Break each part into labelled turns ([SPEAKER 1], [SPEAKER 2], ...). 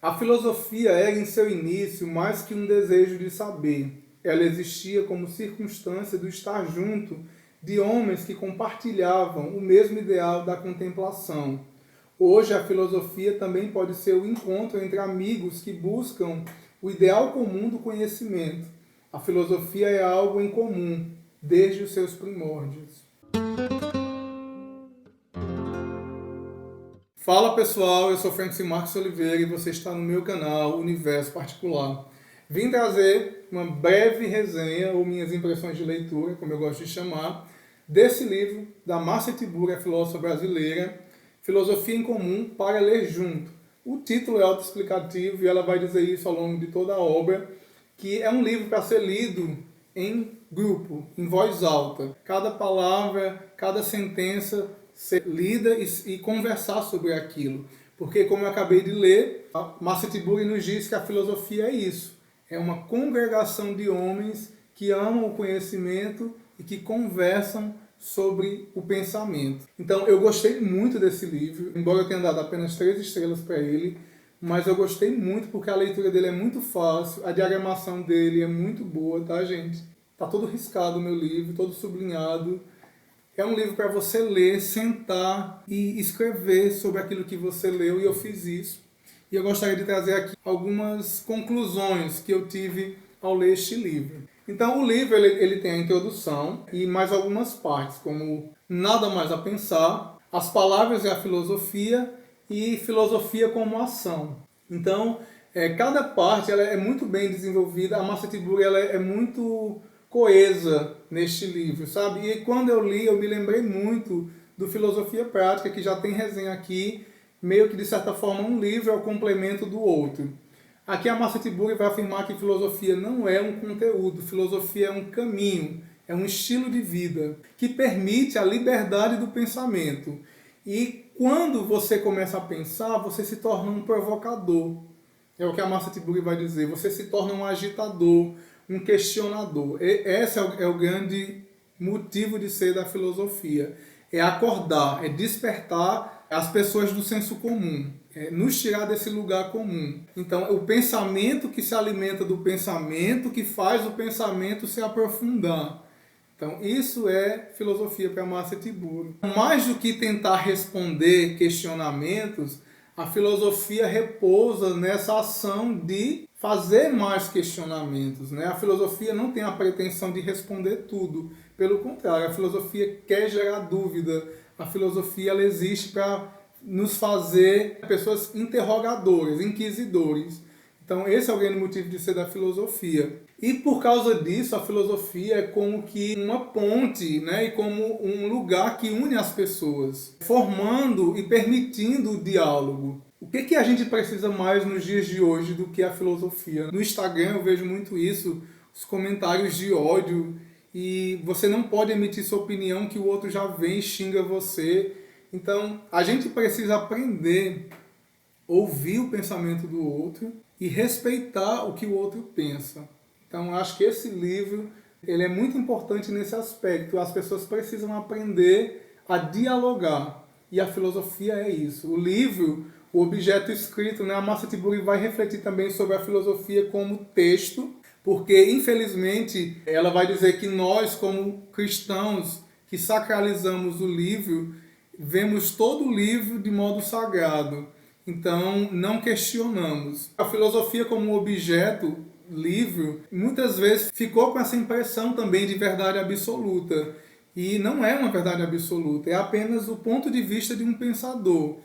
[SPEAKER 1] A filosofia era, em seu início, mais que um desejo de saber. Ela existia como circunstância do estar junto de homens que compartilhavam o mesmo ideal da contemplação. Hoje, a filosofia também pode ser o encontro entre amigos que buscam o ideal comum do conhecimento. A filosofia é algo em comum, desde os seus primórdios. Fala pessoal, eu sou Francis Marcos Oliveira e você está no meu canal Universo Particular. Vim trazer uma breve resenha, ou minhas impressões de leitura, como eu gosto de chamar, desse livro da Márcia Tiburi, a filósofa brasileira, Filosofia em Comum para Ler Junto. O título é autoexplicativo e ela vai dizer isso ao longo de toda a obra, que é um livro para ser lido em grupo, em voz alta. Cada palavra, cada sentença ser lida e conversar sobre aquilo. Porque, como eu acabei de ler, a Márcia Tiburi nos diz que a filosofia é isso. É uma congregação de homens que amam o conhecimento e que conversam sobre o pensamento. Então, eu gostei muito desse livro, embora eu tenha dado apenas 3 estrelas para ele, mas eu gostei muito porque a leitura dele é muito fácil, a diagramação dele é muito boa, tá, gente? Tá todo riscado o meu livro, todo sublinhado. É um livro para você ler, sentar e escrever sobre aquilo que você leu, e eu fiz isso. E eu gostaria de trazer aqui algumas conclusões que eu tive ao ler este livro. Então, o livro ele tem a introdução e mais algumas partes, como Nada Mais a Pensar, As Palavras e a Filosofia e Filosofia como Ação. Então, cada parte ela é muito bem desenvolvida. A Márcia Tiburi ela é muito coesa neste livro, sabe? E quando eu li, eu me lembrei muito do Filosofia Prática, que já tem resenha aqui, meio que de certa forma um livro é o complemento do outro. Aqui a Márcia Tiburi vai afirmar que filosofia não é um conteúdo, filosofia é um caminho, é um estilo de vida que permite a liberdade do pensamento. E quando você começa a pensar, você se torna um provocador. É o que a Márcia Tiburi vai dizer. Você se torna um agitador, um questionador. Esse é o grande motivo de ser da filosofia. É acordar, é despertar as pessoas do senso comum, é nos tirar desse lugar comum. Então, o pensamento que se alimenta do pensamento, que faz o pensamento se aprofundar. Então, isso é filosofia para Márcia Tiburi. Mais do que tentar responder questionamentos, a filosofia repousa nessa ação de fazer mais questionamentos, né? A filosofia não tem a pretensão de responder tudo. Pelo contrário, a filosofia quer gerar dúvida. A filosofia ela existe para nos fazer pessoas interrogadoras, inquisidores. Então, esse é o grande motivo de ser da filosofia. E por causa disso, a filosofia é como que uma ponte, né? E como um lugar que une as pessoas, formando e permitindo o diálogo. O que a gente precisa mais nos dias de hoje do que a filosofia? No Instagram eu vejo muito isso, os comentários de ódio, e você não pode emitir sua opinião que o outro já vem e xinga você. Então, a gente precisa aprender a ouvir o pensamento do outro e respeitar o que o outro pensa. Então, acho que esse livro ele é muito importante nesse aspecto. As pessoas precisam aprender a dialogar. E a filosofia é isso. O livro, o objeto escrito, né? A Márcia Tiburi vai refletir também sobre a filosofia como texto, porque, infelizmente, ela vai dizer que nós, como cristãos, que sacralizamos o livro, vemos todo o livro de modo sagrado. Então, não questionamos. A filosofia como objeto, livro, muitas vezes ficou com essa impressão também de verdade absoluta. E não é uma verdade absoluta, é apenas o ponto de vista de um pensador.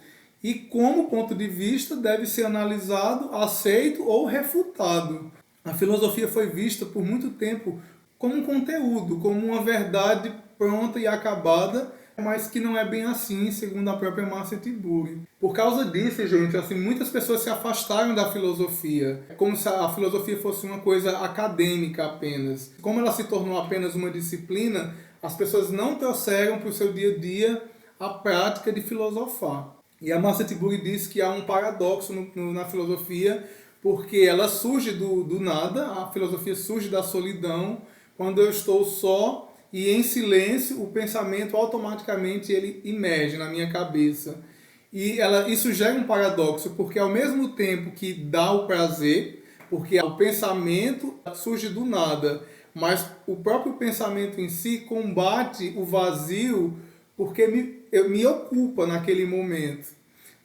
[SPEAKER 1] E como ponto de vista deve ser analisado, aceito ou refutado. A filosofia foi vista por muito tempo como um conteúdo, como uma verdade pronta e acabada, mas que não é bem assim, segundo a própria Márcia Tiburi. Por causa disso, gente, assim, muitas pessoas se afastaram da filosofia, como se a filosofia fosse uma coisa acadêmica apenas. Como ela se tornou apenas uma disciplina, as pessoas não trouxeram para o seu dia a dia a prática de filosofar. E a Márcia Tiburi diz que há um paradoxo na filosofia, porque ela surge do nada, a filosofia surge da solidão, quando eu estou só e em silêncio, o pensamento automaticamente ele emerge na minha cabeça. Isso gera um paradoxo, porque ao mesmo tempo que dá o prazer, porque o pensamento surge do nada, mas o próprio pensamento em si combate o vazio porque me ocupa naquele momento.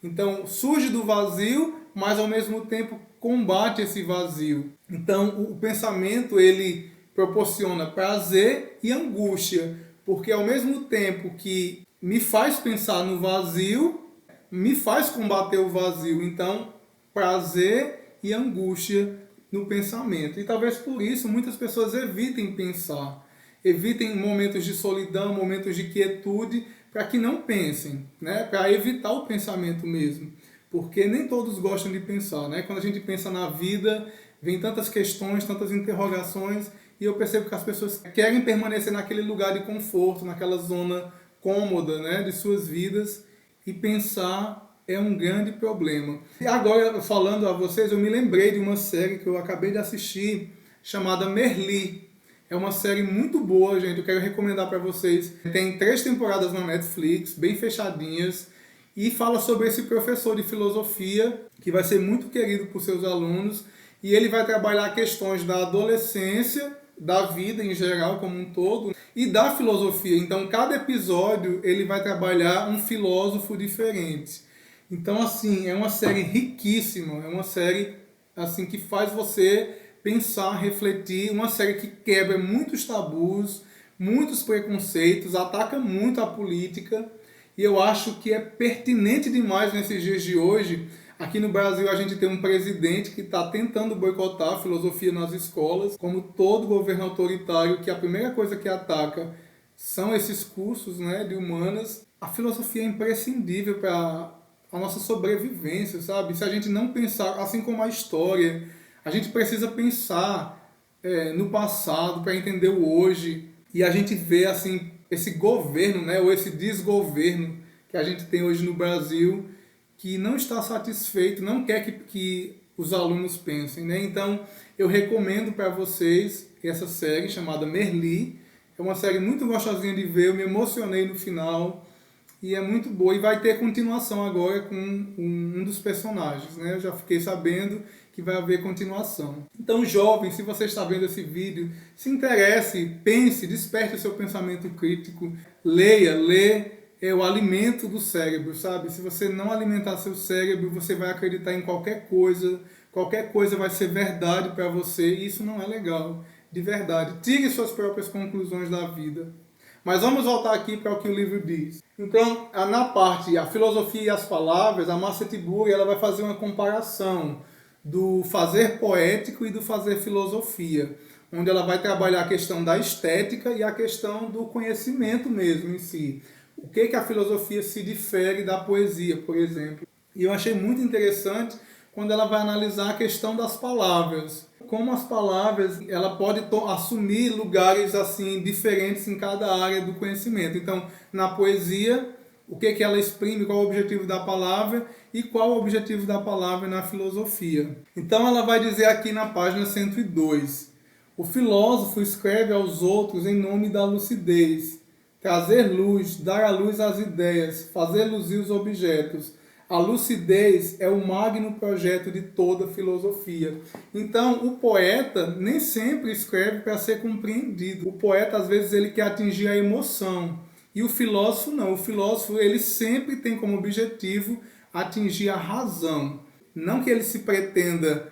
[SPEAKER 1] Então surge do vazio, mas ao mesmo tempo combate esse vazio. Então o pensamento ele proporciona prazer e angústia, porque ao mesmo tempo que me faz pensar no vazio, me faz combater o vazio. Então, prazer e angústia no pensamento. E talvez por isso muitas pessoas evitem pensar, evitem momentos de solidão, momentos de quietude, para que não pensem, né? Para evitar o pensamento mesmo. Porque nem todos gostam de pensar, né? Quando a gente pensa na vida, vem tantas questões, tantas interrogações, e eu percebo que as pessoas querem permanecer naquele lugar de conforto, naquela zona cômoda, né, de suas vidas, e pensar é um grande problema. E agora, falando a vocês, eu me lembrei de uma série que eu acabei de assistir, chamada Merli. É uma série muito boa, gente, eu quero recomendar para vocês. Tem 3 temporadas na Netflix, bem fechadinhas, e fala sobre esse professor de filosofia, que vai ser muito querido por seus alunos, e ele vai trabalhar questões da adolescência, da vida em geral como um todo, e da filosofia. Então, cada episódio ele vai trabalhar um filósofo diferente. Então, assim, é uma série riquíssima, é uma série assim que faz você pensar, refletir, uma série que quebra muitos tabus, muitos preconceitos, ataca muito a política, e eu acho que é pertinente demais nesses dias de hoje. Aqui no Brasil a gente tem um presidente que está tentando boicotar a filosofia nas escolas, como todo governo autoritário, que a primeira coisa que ataca são esses cursos, né, de humanas. A filosofia é imprescindível para a nossa sobrevivência, sabe? Se a gente não pensar, assim como a história, a gente precisa pensar no passado para entender o hoje, e a gente vê assim esse governo, né, ou esse desgoverno que a gente tem hoje no Brasil, que não está satisfeito, não quer que os alunos pensem, né? Então, eu recomendo para vocês essa série chamada Merli. É uma série muito gostosinha de ver, eu me emocionei no final, e é muito boa. E vai ter continuação agora com um dos personagens, né? Eu já fiquei sabendo que vai haver continuação. Então, jovem, se você está vendo esse vídeo, se interesse, pense, desperte o seu pensamento crítico, lê, é o alimento do cérebro, sabe? Se você não alimentar seu cérebro, você vai acreditar em qualquer coisa vai ser verdade para você, e isso não é legal, de verdade. Tire suas próprias conclusões da vida. Mas vamos voltar aqui para o que o livro diz. Então, na parte A Filosofia e as Palavras, a Marcia Tiburi ela vai fazer uma comparação do fazer poético e do fazer filosofia, onde ela vai trabalhar a questão da estética e a questão do conhecimento mesmo em si. O que a filosofia se difere da poesia, por exemplo. E eu achei muito interessante quando ela vai analisar a questão das palavras. Como as palavras ela pode assumir lugares assim diferentes em cada área do conhecimento. Então, na poesia, o que ela exprime, qual é o objetivo da palavra e qual é o objetivo da palavra na filosofia. Então, ela vai dizer aqui na página 102. O filósofo escreve aos outros em nome da lucidez. Trazer luz, dar à luz as ideias, fazer luzir os objetos. A lucidez é o magno projeto de toda filosofia. Então, o poeta nem sempre escreve para ser compreendido. O poeta, às vezes, ele quer atingir a emoção. E o filósofo não. O filósofo, ele sempre tem como objetivo atingir a razão. Não que ele se pretenda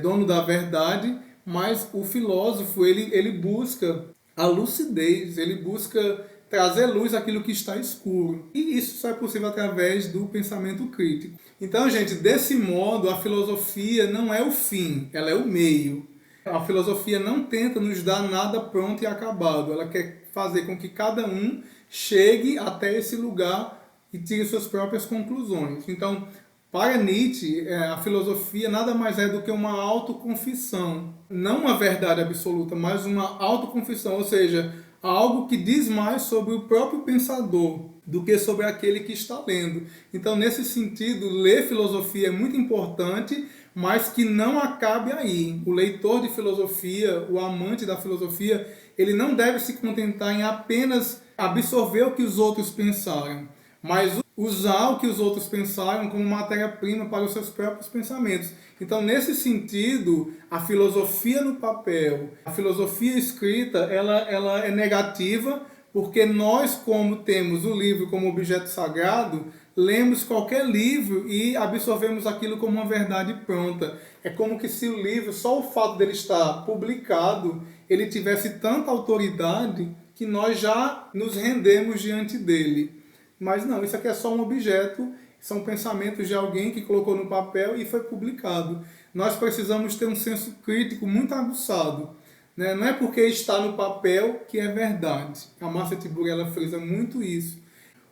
[SPEAKER 1] dono da verdade, mas o filósofo, ele busca a lucidez, ele busca trazer luz àquilo que está escuro. E isso só é possível através do pensamento crítico. Então, gente, desse modo, a filosofia não é o fim, ela é o meio. A filosofia não tenta nos dar nada pronto e acabado. Ela quer fazer com que cada um chegue até esse lugar e tire suas próprias conclusões. Então, para Nietzsche, a filosofia nada mais é do que uma autoconfissão. Não uma verdade absoluta, mas uma autoconfissão, ou seja, algo que diz mais sobre o próprio pensador do que sobre aquele que está lendo. Então, nesse sentido, ler filosofia é muito importante, mas que não acabe aí. O leitor de filosofia, o amante da filosofia, ele não deve se contentar em apenas absorver o que os outros pensaram, mas usar o que os outros pensaram como matéria-prima para os seus próprios pensamentos. Então, nesse sentido, a filosofia no papel, a filosofia escrita, ela é negativa, porque nós, como temos o livro como objeto sagrado, lemos qualquer livro e absorvemos aquilo como uma verdade pronta. É como que se o livro, só o fato dele estar publicado, ele tivesse tanta autoridade que nós já nos rendemos diante dele. Mas não, isso aqui é só um objeto, são pensamentos de alguém que colocou no papel e foi publicado. Nós precisamos ter um senso crítico muito aguçado, né? Não é porque está no papel que é verdade. A Marcia Tiburi, ela frisa muito isso.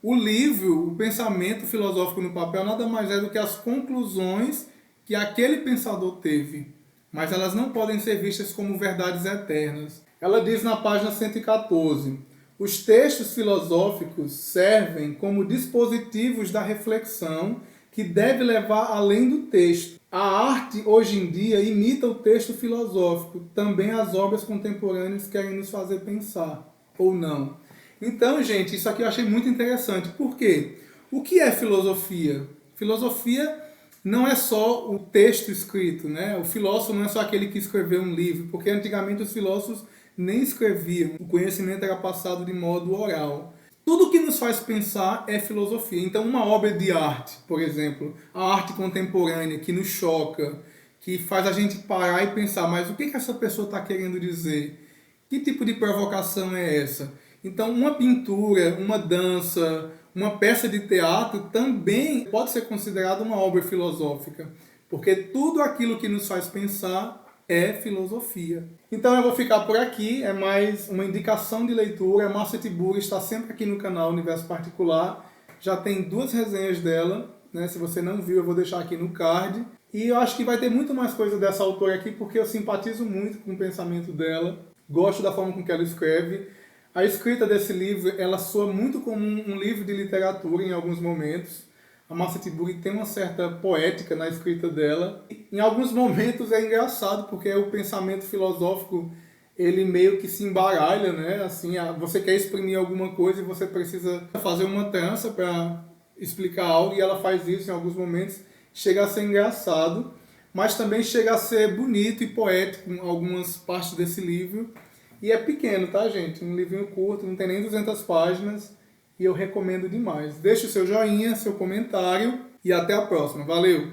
[SPEAKER 1] O livro, o pensamento filosófico no papel, nada mais é do que as conclusões que aquele pensador teve. Mas elas não podem ser vistas como verdades eternas. Ela diz na página 114: os textos filosóficos servem como dispositivos da reflexão que deve levar além do texto. A arte, hoje em dia, imita o texto filosófico. Também as obras contemporâneas querem nos fazer pensar, ou não. Então, gente, isso aqui eu achei muito interessante. Por quê? O que é filosofia? Filosofia não é só o texto escrito, né? O filósofo não é só aquele que escreveu um livro, porque antigamente os filósofos nem escreviam. O conhecimento era passado de modo oral. Tudo que nos faz pensar é filosofia. Então, uma obra de arte, por exemplo, a arte contemporânea que nos choca, que faz a gente parar e pensar, mas o que essa pessoa está querendo dizer? Que tipo de provocação é essa? Então, uma pintura, uma dança, uma peça de teatro também pode ser considerada uma obra filosófica, porque tudo aquilo que nos faz pensar é filosofia. Então eu vou ficar por aqui, é mais uma indicação de leitura. A Marcia Tiburi está sempre aqui no canal Universo Particular, já tem 2 resenhas dela, né? Se você não viu, eu vou deixar aqui no card. E eu acho que vai ter muito mais coisa dessa autora aqui, porque eu simpatizo muito com o pensamento dela, gosto da forma com que ela escreve. A escrita desse livro, ela soa muito como um livro de literatura em alguns momentos. A Marcia Tiburi tem uma certa poética na escrita dela. Em alguns momentos é engraçado, porque o pensamento filosófico, ele meio que se embaralha, né? Assim, você quer exprimir alguma coisa e você precisa fazer uma trança para explicar algo, e ela faz isso em alguns momentos. Chega a ser engraçado, mas também chega a ser bonito e poético em algumas partes desse livro. E é pequeno, tá, gente? Um livrinho curto, não tem nem 200 páginas. E eu recomendo demais. Deixe o seu joinha, seu comentário e até a próxima. Valeu!